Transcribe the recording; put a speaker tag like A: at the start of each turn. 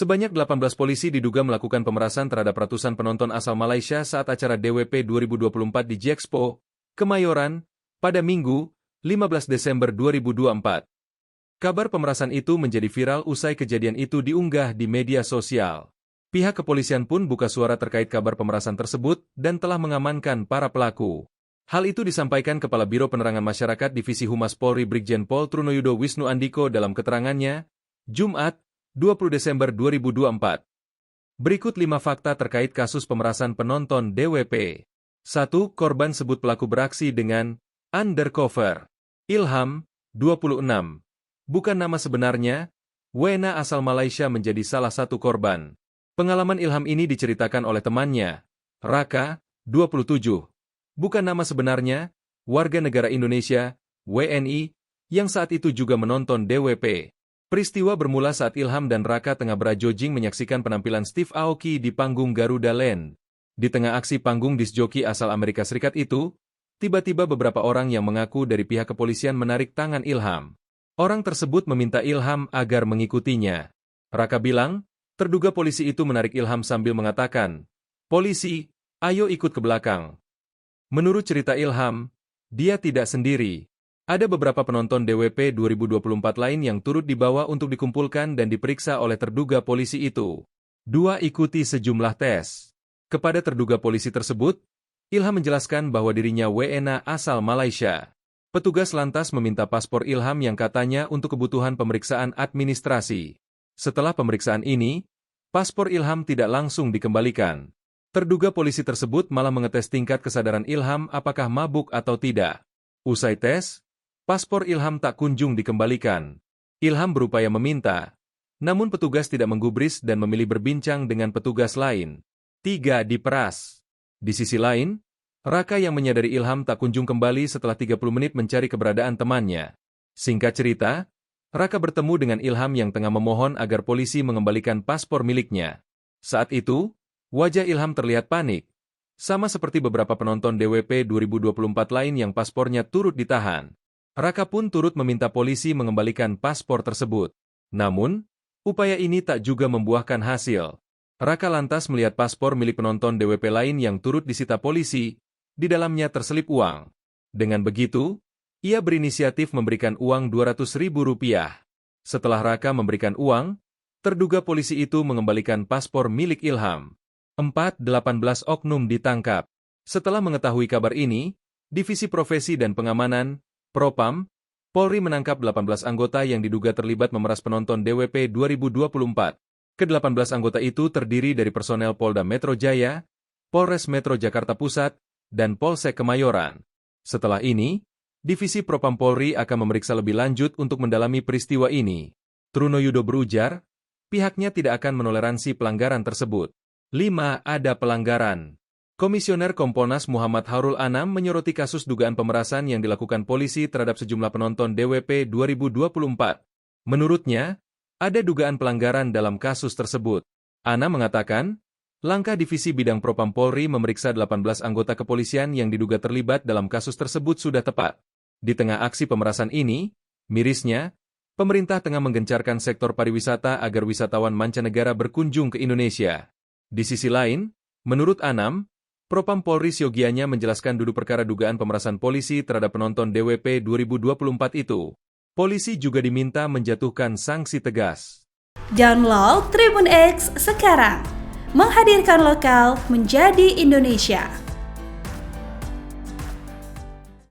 A: Sebanyak 18 polisi diduga melakukan pemerasan terhadap ratusan penonton asal Malaysia saat acara DWP 2024 di Jexpo, Kemayoran, pada Minggu, 15 Desember 2024. Kabar pemerasan itu menjadi viral usai kejadian itu diunggah di media sosial. Pihak kepolisian pun buka suara terkait kabar pemerasan tersebut dan telah mengamankan para pelaku. Hal itu disampaikan Kepala Biro Penerangan Masyarakat Divisi Humas Polri Brigjen Pol Trunoyudo Wisnu Andiko dalam keterangannya, Jumat, 20 Desember 2024. Berikut 5 fakta terkait kasus pemerasan penonton DWP. 1. Korban sebut pelaku beraksi dengan undercover. Ilham, 26. Bukan nama sebenarnya, Wena asal Malaysia menjadi salah satu korban. Pengalaman Ilham ini diceritakan oleh temannya, Raka, 27. Bukan nama sebenarnya, warga negara Indonesia, WNI, yang saat itu juga menonton DWP. Peristiwa bermula saat Ilham dan Raka tengah berajojing menyaksikan penampilan Steve Aoki di panggung Garuda Land. Di tengah aksi panggung disc joki asal Amerika Serikat itu, tiba-tiba beberapa orang yang mengaku dari pihak kepolisian menarik tangan Ilham. Orang tersebut meminta Ilham agar mengikutinya. Raka bilang, terduga polisi itu menarik Ilham sambil mengatakan, "Polisi, ayo ikut ke belakang." Menurut cerita Ilham, dia tidak sendiri. Ada beberapa penonton DWP 2024 lain yang turut dibawa untuk dikumpulkan dan diperiksa oleh terduga polisi itu. 2. Ikuti sejumlah tes. Kepada terduga polisi tersebut, Ilham menjelaskan bahwa dirinya WNA asal Malaysia. Petugas lantas meminta paspor Ilham yang katanya untuk kebutuhan pemeriksaan administrasi. Setelah pemeriksaan ini, paspor Ilham tidak langsung dikembalikan. Terduga polisi tersebut malah mengetes tingkat kesadaran Ilham apakah mabuk atau tidak. Usai tes, paspor Ilham tak kunjung dikembalikan. Ilham berupaya meminta, namun petugas tidak menggubris dan memilih berbincang dengan petugas lain. 3. Diperas. Di sisi lain, Raka yang menyadari Ilham tak kunjung kembali setelah 30 menit mencari keberadaan temannya. Singkat cerita, Raka bertemu dengan Ilham yang tengah memohon agar polisi mengembalikan paspor miliknya. Saat itu, wajah Ilham terlihat panik, sama seperti beberapa penonton DWP 2024 lain yang paspornya turut ditahan. Raka pun turut meminta polisi mengembalikan paspor tersebut. Namun, upaya ini tak juga membuahkan hasil. Raka lantas melihat paspor milik penonton DWP lain yang turut disita polisi, di dalamnya terselip uang. Dengan begitu, ia berinisiatif memberikan uang Rp200.000. Setelah Raka memberikan uang, terduga polisi itu mengembalikan paspor milik Ilham. 4. 18 oknum ditangkap. Setelah mengetahui kabar ini, Divisi Profesi dan Pengamanan, Propam, Polri menangkap 18 anggota yang diduga terlibat memeras penonton DWP 2024. Ke-18 anggota itu terdiri dari personel Polda Metro Jaya, Polres Metro Jakarta Pusat, dan Polsek Kemayoran. Setelah ini, Divisi Propam Polri akan memeriksa lebih lanjut untuk mendalami peristiwa ini. Trunoyudo berujar, pihaknya tidak akan menoleransi pelanggaran tersebut. 5. Ada pelanggaran. Komisioner Kompolnas Muhammad Harul Anam menyoroti kasus dugaan pemerasan yang dilakukan polisi terhadap sejumlah penonton DWP 2024. Menurutnya, ada dugaan pelanggaran dalam kasus tersebut. Anam mengatakan, langkah Divisi Bidang Propam Polri memeriksa 18 anggota kepolisian yang diduga terlibat dalam kasus tersebut sudah tepat. Di tengah aksi pemerasan ini, mirisnya, pemerintah tengah menggencarkan sektor pariwisata agar wisatawan mancanegara berkunjung ke Indonesia. Di sisi lain, menurut Anam, Propam Polri siogianya menjelaskan duduk perkara dugaan pemerasan polisi terhadap penonton DWP 2024 itu. Polisi juga diminta menjatuhkan sanksi tegas.
B: Download Tribun X sekarang, menghadirkan lokal menjadi Indonesia.